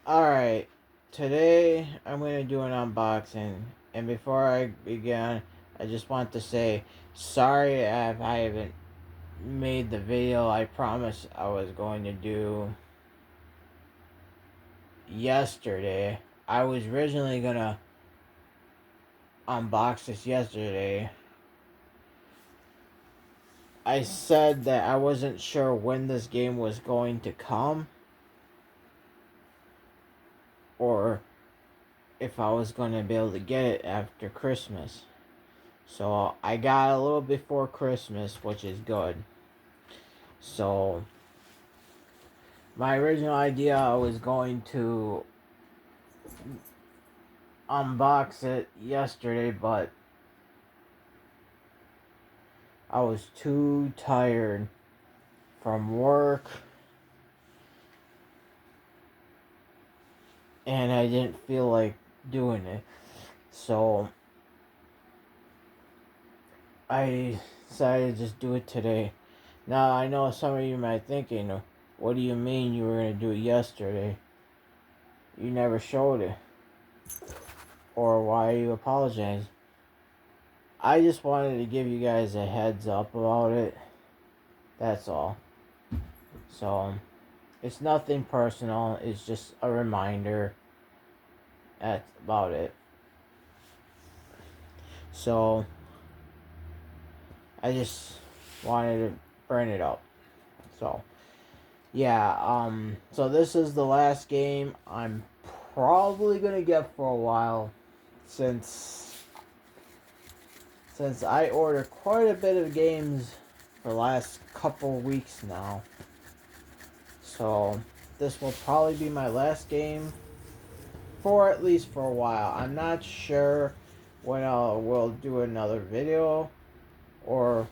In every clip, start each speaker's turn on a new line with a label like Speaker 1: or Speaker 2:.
Speaker 1: Alright, today I'm going to do an unboxing. And before I begin, I just want to say sorry if I haven't made the video I promised I was going to do yesterday. I was originally going to unbox this yesterday. I said that I wasn't sure when this game was going to come, or if I was going to be able to get it after Christmas. So I got a little before Christmas, which is good. So my original idea, I was going to unbox it yesterday, but I was too tired from work and I didn't feel like doing it. So I decided to just do it today. Now I know some of you might be thinking, what do you mean you were going to do it yesterday? You never showed it. Or why are you apologizing? I just wanted to give you guys a heads up about it. That's all. So, it's nothing personal. It's just a reminder. That's about it. So, I just wanted to bring it up. So, yeah. So this is the last game I'm probably gonna get for a while, since I ordered quite a bit of games for the last couple weeks now. So this will probably be my last game for at least for a while. I'm not sure when I will do another video, or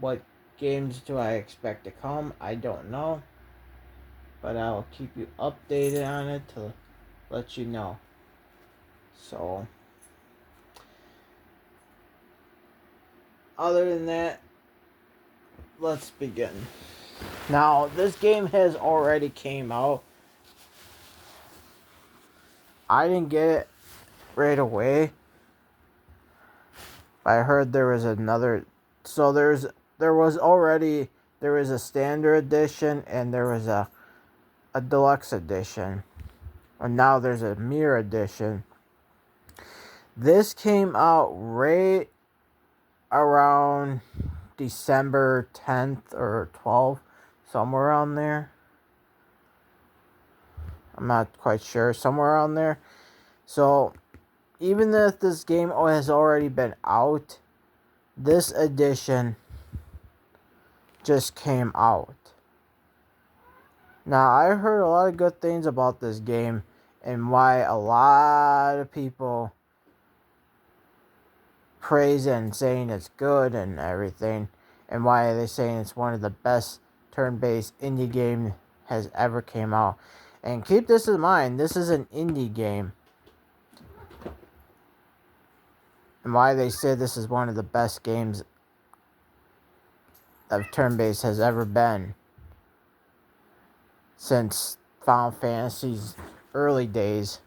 Speaker 1: what games do I expect to come. I don't know, but I'll keep you updated on it to let you know. So other than that, let's begin. Now, this game has already came out. I didn't get it right away. I heard there was another. So there was a standard edition and there was a deluxe edition. And now there's a mirror edition. This came out right around December 10th or 12th, somewhere around there. I'm not quite sure, somewhere around there. So even if this game has already been out, this edition just came out. Now, I heard a lot of good things about this game and why a lot of people praise it and saying it's good and everything, and why they're saying it's one of the best turn-based indie game has ever came out. And keep this in mind, this is an indie game. And why they say this is one of the best games of turn-based has ever been since Final Fantasy's early days.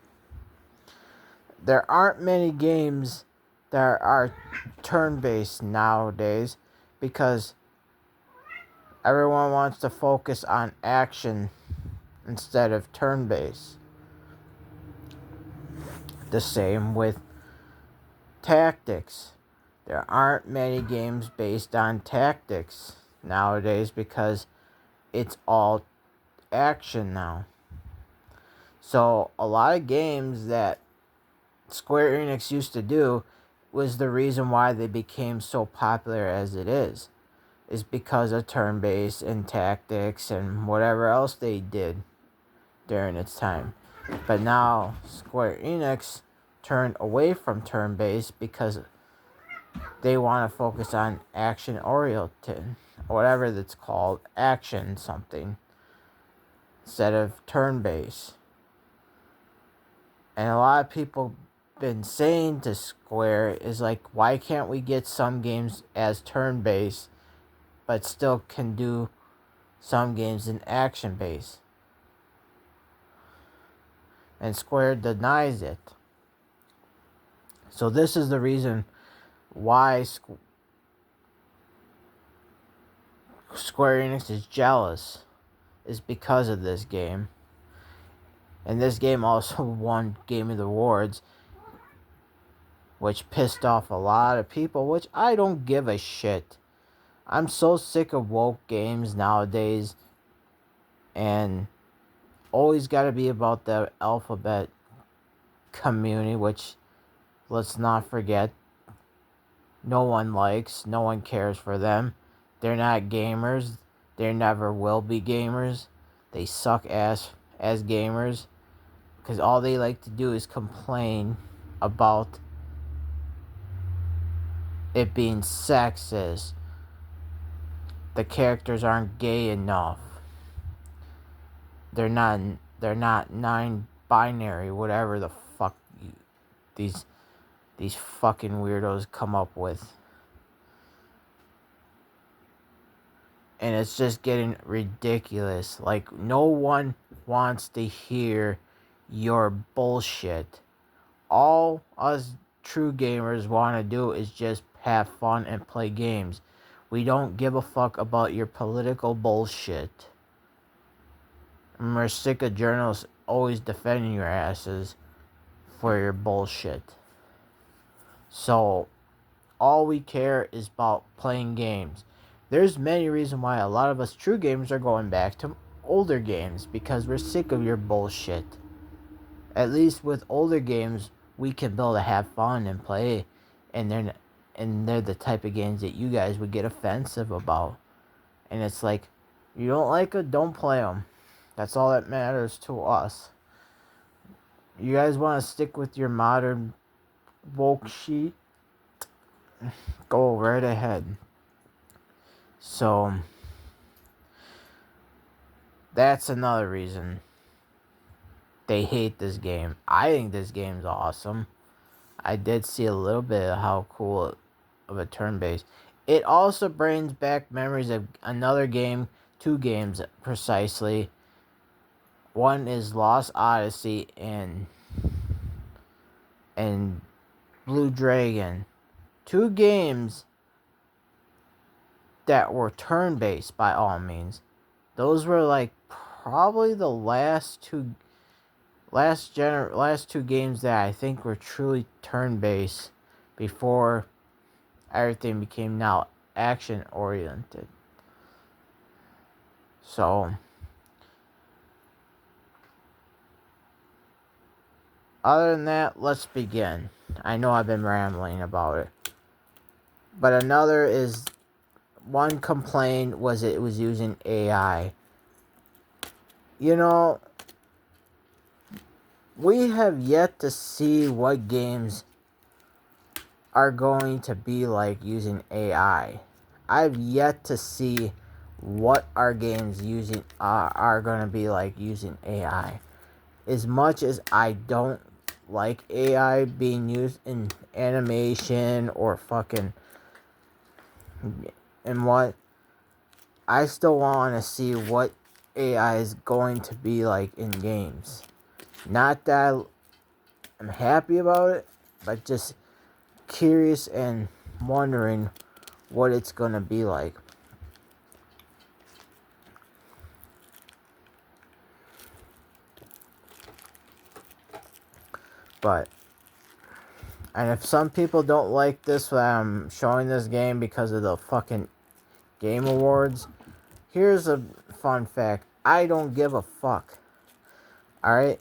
Speaker 1: There aren't many games that are turn-based nowadays because everyone wants to focus on action instead of turn-based. The same with tactics. There aren't many games based on tactics nowadays because it's all action now. So a lot of games that Square Enix used to do was the reason why they became so popular as it is because of turn-based and tactics and whatever else they did during its time. But now Square Enix turned away from turn-based because they want to focus on action-oriented, whatever that's called, action something, instead of turn-based. And a lot of people been saying to Square is like, why can't we get some games as turn-based but still can do some games in action based. And Square denies it. So this is the reason why Square Enix is jealous, is because of this game. And this game also won Game of the Awards, which pissed off a lot of people, which I don't give a shit. I'm so sick of woke games nowadays, and always got to be about the alphabet community, which, let's not forget, no one likes, no one cares for them. They're not gamers. They never will be gamers. They suck ass as gamers, because all they like to do is complain about it being sexist. The characters aren't gay enough. They're not non-binary, whatever the fuck these fucking weirdos come up with. And it's just getting ridiculous. Like, no one wants to hear your bullshit. All us true gamers want to do is just have fun and play games. We don't give a fuck about your political bullshit. And we're sick of journalists always defending your asses for your bullshit. So, all we care is about playing games. There's many reasons why a lot of us true gamers are going back to older games, because we're sick of your bullshit. At least with older games, we can be able to have fun and play, and they're the type of games that you guys would get offensive about. And it's like, you don't like it, don't play them. That's all that matters to us. You guys want to stick with your modern woke shit? Go right ahead. So, that's another reason they hate this game. I think this game's awesome. I did see a little bit of how cool of a turn-based. It also brings back memories of another game, two games precisely. One is Lost Odyssey and Blue Dragon. Two games that were turn-based by all means. Those were like probably the last two games that I think were truly turn-based before everything became now action-oriented. So, other than that, let's begin. I know I've been rambling about it. But another is, one complaint was it was using AI. You know, we have yet to see what games are going to be like using AI. I've yet to see what our games are going to be like using AI. As much as I don't like AI being used in animation or fucking and what, I still want to see what AI is going to be like in games. Not that I'm happy about it, but just curious and wondering what it's going to be like. But, and if some people don't like this, I'm showing this game because of the fucking Game Awards, here's a fun fact. I don't give a fuck. Alright?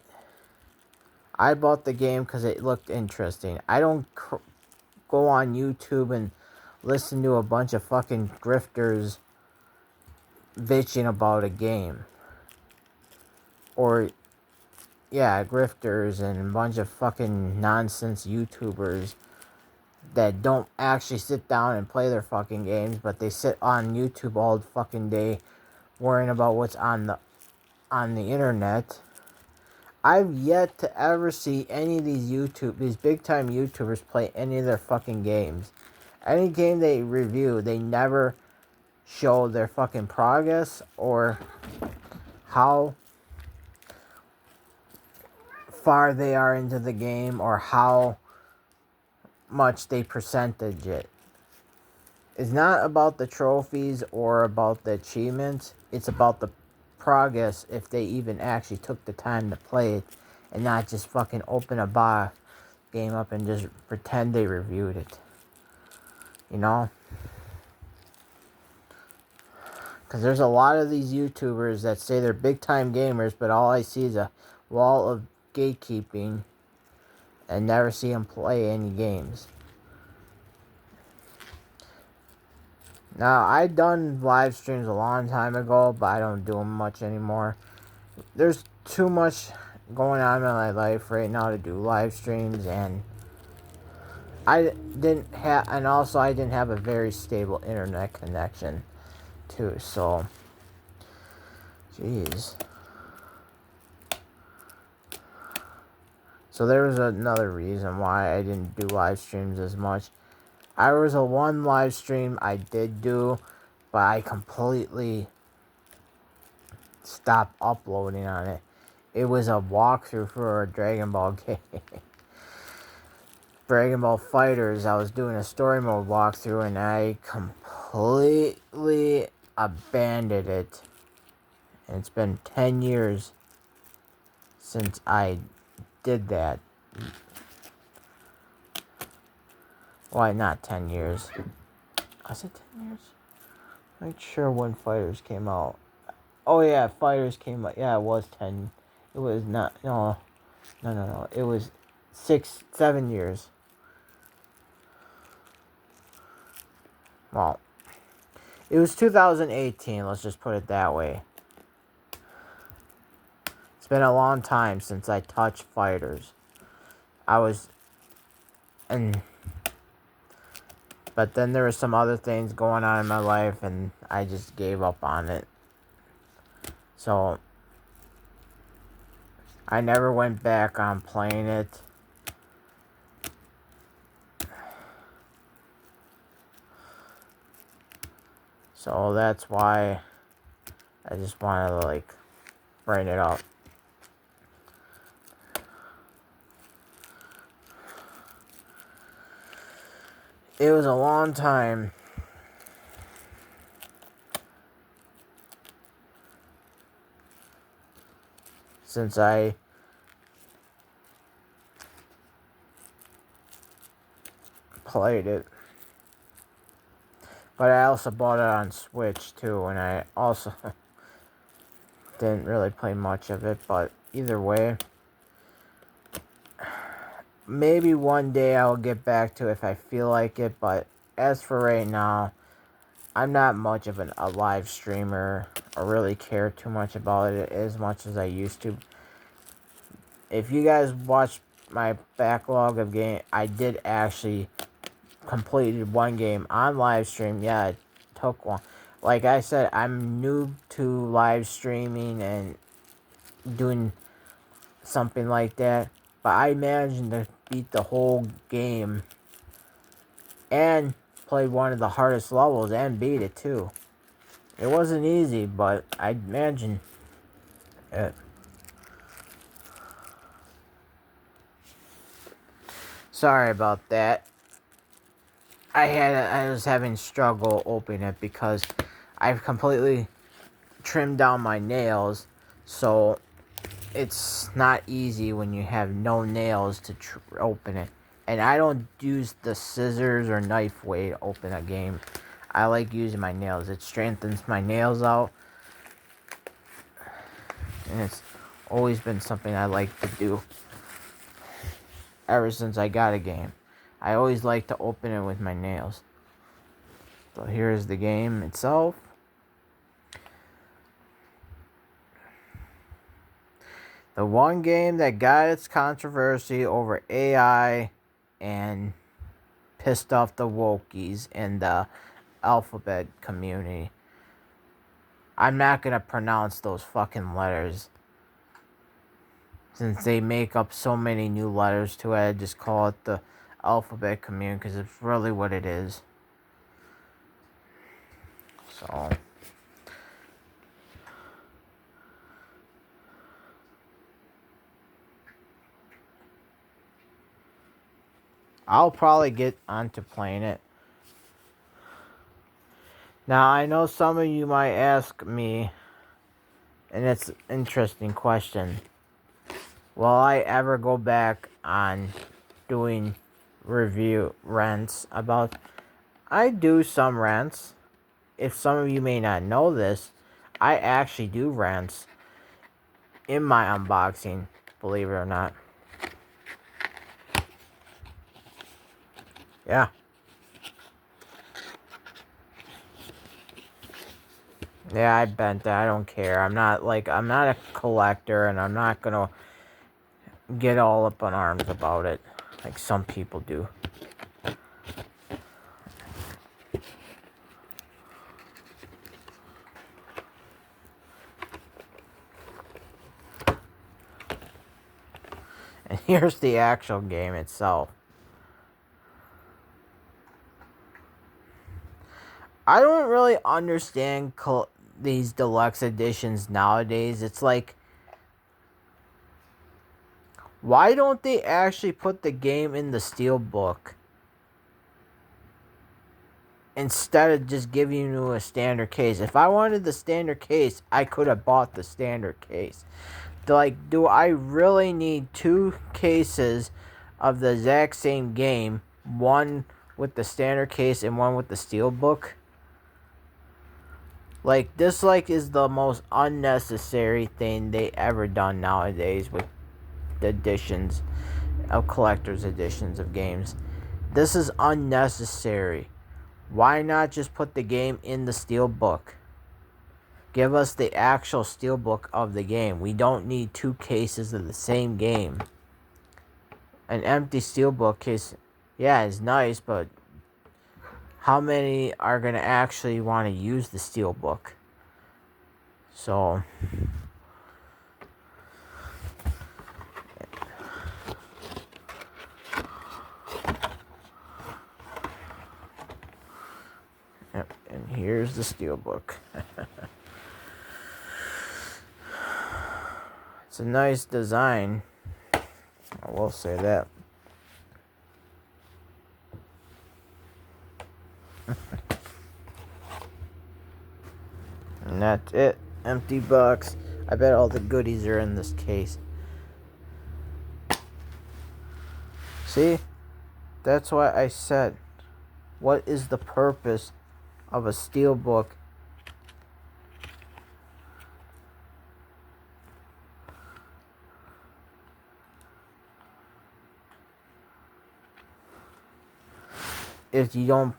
Speaker 1: I bought the game because it looked interesting. I don't go on YouTube and listen to a bunch of fucking grifters bitching about a game. Or, yeah, grifters and a bunch of fucking nonsense YouTubers that don't actually sit down and play their fucking games, but they sit on YouTube all fucking day worrying about what's on the internet. I've yet to ever see any of these big time YouTubers play any of their fucking games. Any game they review, they never show their fucking progress or how far they are into the game or how much they percentage it. It's not about the trophies or about the achievements. It's about the progress if they even actually took the time to play it and not just fucking open a game up and just pretend they reviewed it. You know? Because there's a lot of these YouTubers that say they're big time gamers, but all I see is a wall of gatekeeping and never see them play any games. Now, I done live streams a long time ago, but I don't do them much anymore. There's too much going on in my life right now to do live streams, and I didn't have a very stable internet connection too. So, jeez. So there was another reason why I didn't do live streams as much. I was a one live stream I did do, but I completely stopped uploading on it. It was a walkthrough for a Dragon Ball game. Dragon Ball Fighters. I was doing a story mode walkthrough and I completely abandoned it. And it's been 10 years since I did that. Why not 10 years? Was it 10 years? I'm not sure when Fighters came out. Oh yeah, Fighters came out. Yeah, it was 10. It was not. No. It was 7 years. Well, it was 2018. Let's just put it that way. It's been a long time since I touched Fighters. But then there were some other things going on in my life, and I just gave up on it. So, I never went back on playing it. So, that's why I just wanted to, bring it up. It was a long time since I played it. But I also bought it on Switch too, and I also didn't really play much of it, but either way, maybe one day I'll get back to it if I feel like it, but as for right now, I'm not much of a live streamer or really care too much about it as much as I used to. If you guys watch my backlog of games, I did actually completed one game on live stream. Yeah, it took one. Like I said, I'm new to live streaming and doing something like that, but I managed to beat the whole game and played one of the hardest levels and beat it too. It wasn't easy, but I imagine it. Sorry about that. I was having struggle opening it because I've completely trimmed down my nails, so it's not easy when you have no nails to open it. And I don't use the scissors or knife way to open a game. I like using my nails. It strengthens my nails out. And it's always been something I like to do ever since I got a game. I always like to open it with my nails. So here's the game itself. The one game that got its controversy over AI and pissed off the wokies in the alphabet community. I'm not going to pronounce those fucking letters. Since they make up so many new letters to it, I just call it the alphabet community because it's really what it is. So I'll probably get onto playing it. Now, I know some of you might ask me, and it's an interesting question, will I ever go back on doing review rants about... I do some rants. If some of you may not know this, I actually do rants in my unboxing, believe it or not. Yeah. Yeah, I bent that. I don't care. I'm not a collector, and I'm not gonna get all up on arms about it like some people do. And here's the actual game itself. I don't really understand these deluxe editions nowadays. It's like, why don't they actually put the game in the steelbook instead of just giving you a standard case? If I wanted the standard case, I could have bought the standard case. Like, do I really need 2 cases of the exact same game, one with the standard case and one with the steelbook? Like, this is the most unnecessary thing they ever done nowadays with the editions of collector's editions of games. This is unnecessary. Why not just put the game in the steelbook? Give us the actual steelbook of the game. We don't need 2 cases of the same game. An empty steelbook case, yeah, is nice, but how many are going to actually want to use the steelbook? So, yep, and here's the steelbook. It's a nice design, I will say that. And that's it. Empty box. I bet all the goodies are in this case. See? That's why I said, what is the purpose of a steelbook? If you don't...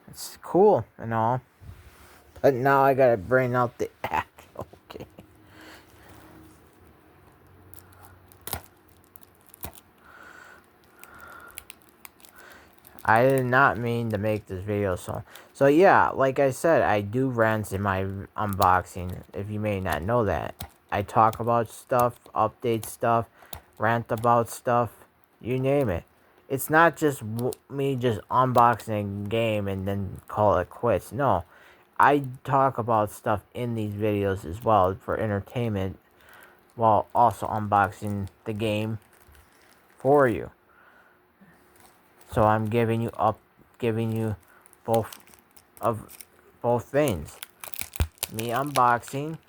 Speaker 1: It's cool and all, but now I gotta bring out the actual game. I did not mean to make this video so yeah, like I said, I do rants in my unboxing, if you may not know that. I talk about stuff, update stuff, rant about stuff, you name it. It's not just me just unboxing a game and then call it quits. No, I talk about stuff in these videos as well for entertainment, while also unboxing the game for you. So I'm giving you both things. Me unboxing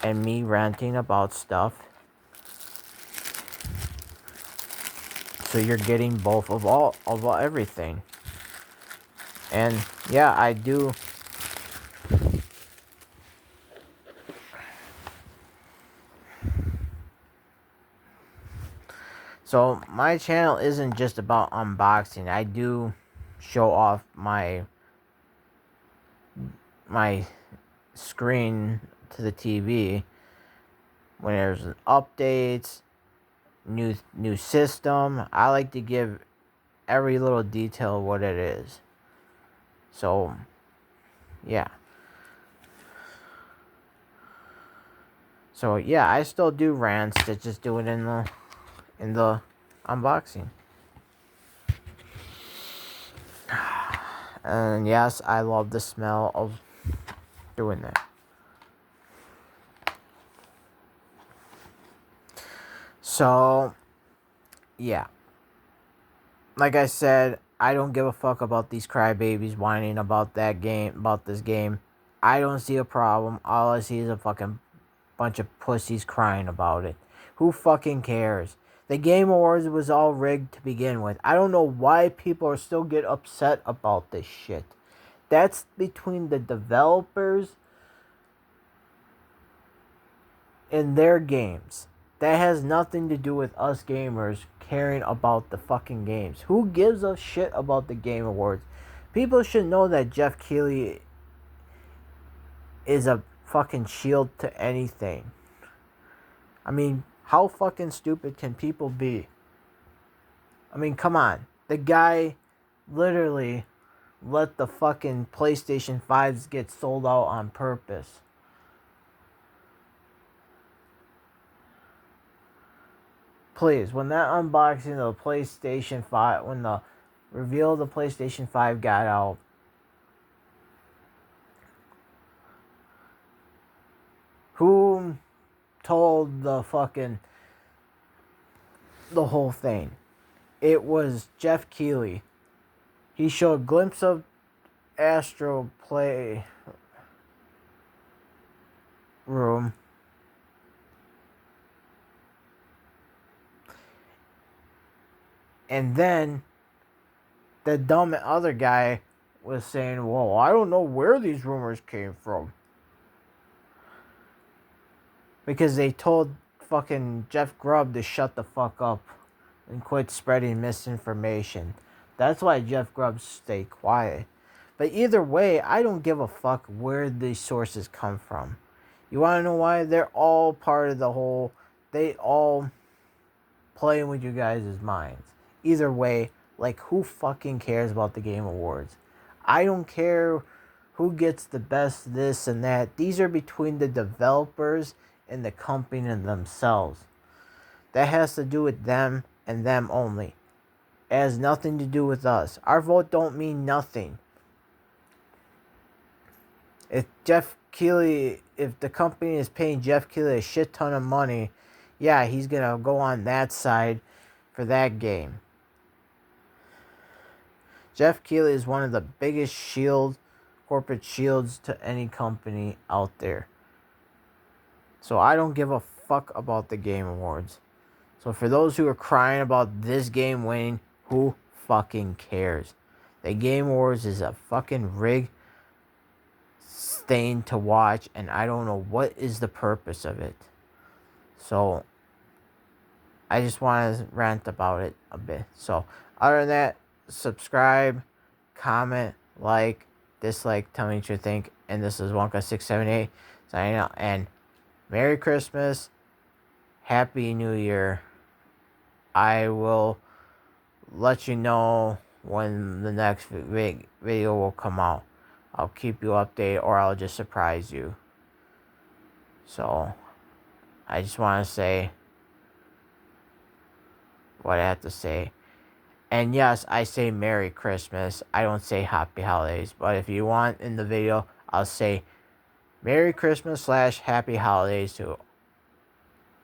Speaker 1: and me ranting about stuff. So you're getting both of everything. And yeah, I do. So my channel isn't just about unboxing. I do show off my screen to the TV when there's updates, new system. I like to give every little detail of what it is. So yeah. So yeah, I still do rants, to just do it in the unboxing. And yes, I love the smell of doing that. So, yeah. Like I said, I don't give a fuck about these crybabies whining about that game, about this game. I don't see a problem. All I see is a fucking bunch of pussies crying about it. Who fucking cares? The Game Awards was all rigged to begin with. I don't know why people are still get upset about this shit. That's between the developers and their games. That has nothing to do with us gamers caring about the fucking games. Who gives a shit about the Game Awards? People should know that Jeff Keighley is a fucking shield to anything. I mean, how fucking stupid can people be? I mean, come on. The guy literally let the fucking PlayStation 5s get sold out on purpose. Please, when that unboxing of the PlayStation 5, when the reveal of the PlayStation 5 got out, who told the whole thing? It was Jeff Keighley. He showed a glimpse of Astro Play Room. And then the dumb other guy was saying, well, I don't know where these rumors came from. Because they told fucking Jeff Grubb to shut the fuck up and quit spreading misinformation. That's why Jeff Grubb stayed quiet. But either way, I don't give a fuck where these sources come from. You want to know why? They're all part of the whole... They all playing with you guys' minds. Either way, like, who fucking cares about the Game Awards? I don't care who gets the best this and that. These are between the developers and the company themselves. That has to do with them and them only. It has nothing to do with us. Our vote don't mean nothing. If the company is paying Jeff Keighley a shit ton of money, yeah, he's gonna go on that side for that game. Jeff Keighley is one of the biggest corporate shields to any company out there. So I don't give a fuck about the Game Awards. So for those who are crying about this game winning, who fucking cares? The Game Awards is a fucking rigged thing to watch, and I don't know what is the purpose of it. So I just want to rant about it a bit. So other than that, subscribe, comment, like, dislike, tell me what you think. And this is Wonka678 signing out. And Merry Christmas, Happy New Year. I will let you know when the next video will come out. I'll keep you updated, or I'll just surprise you. So I just want to say what I have to say. And yes, I say Merry Christmas. I don't say Happy Holidays. But if you want in the video, I'll say Merry Christmas / Happy Holidays to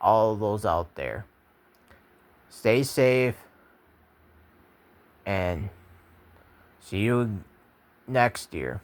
Speaker 1: all of those out there. Stay safe. And see you next year.